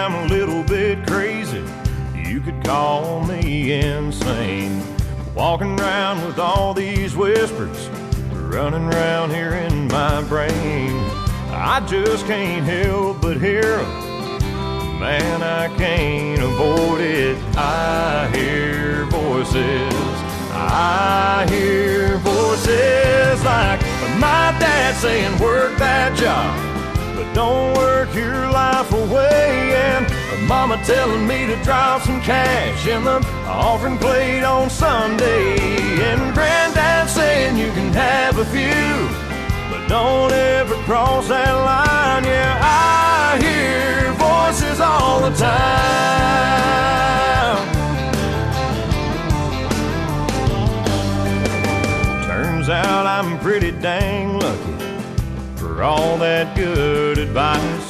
I'm a little bit crazy. You could call me insane. Walking around with all these whispers running around here in my brain. I just can't help but hear 'em. Man, I can't avoid it. I hear voices. I hear voices like my dad saying, work that job, but don't work your life away. And mama telling me to drop some cash in the offering plate on Sunday. And granddad saying you can have a few, but don't ever cross that line. Yeah, I hear voices all the time. Turns out I'm pretty dang lucky for all that good advice.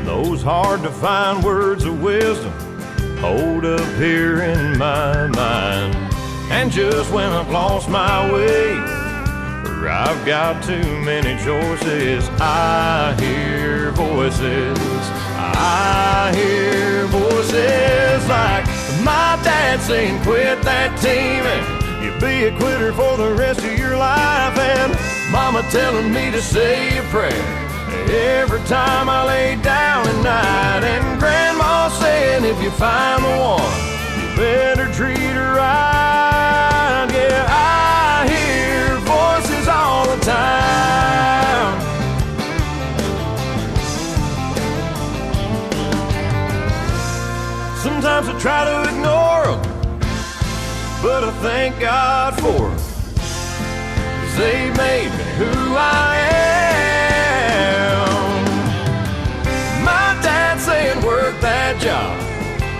Those hard to find words of wisdom hold up here in my mind. And just when I've lost my way, or I've got too many choices, I hear voices. I hear voices like my dad saying, quit that teaming, you'll be a quitter for the rest of your life. And mama telling me to say a prayer every time I lay down at night. And grandma saying if you find the one, you better treat her right. Yeah, I hear voices all the time. Sometimes I try to ignore them, but I thank God for them, 'cause they made me who I am. My dad saying work that job,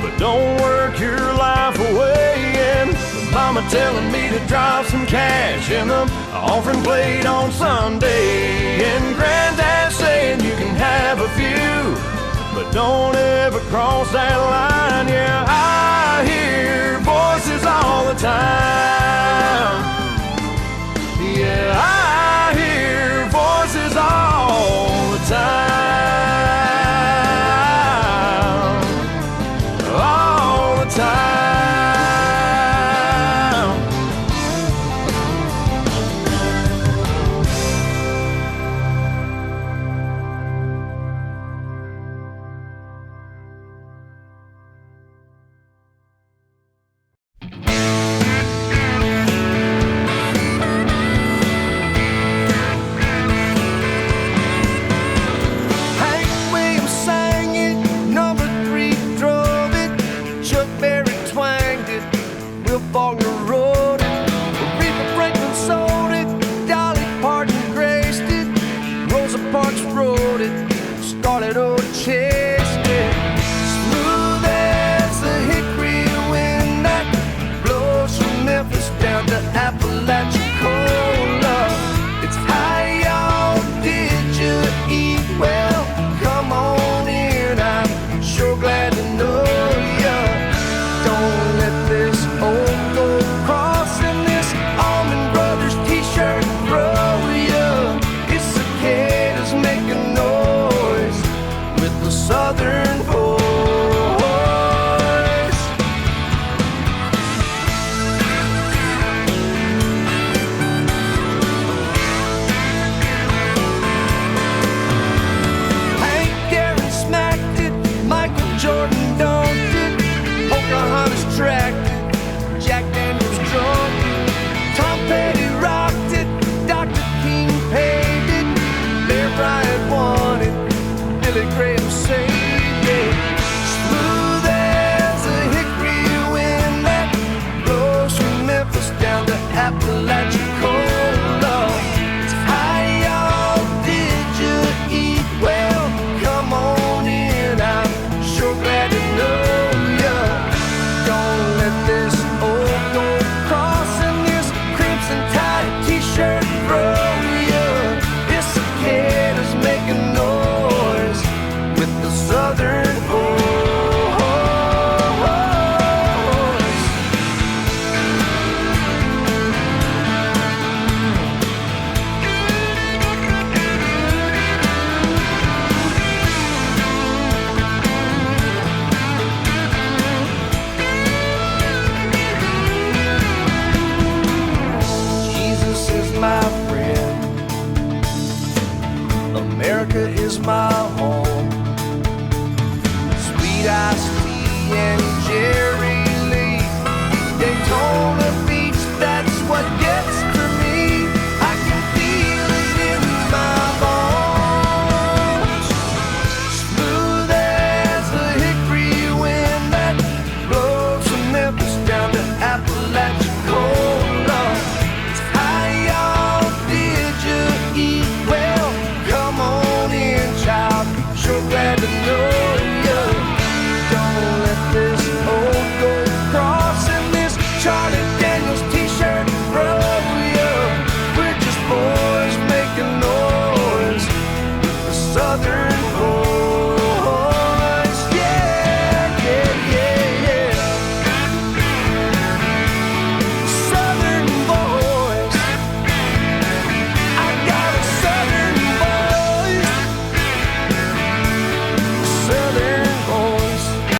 but don't work your life away. And mama telling me to drop some cash in the offering plate on Sunday. And granddad saying you can have a few, but don't ever cross that line. Yeah,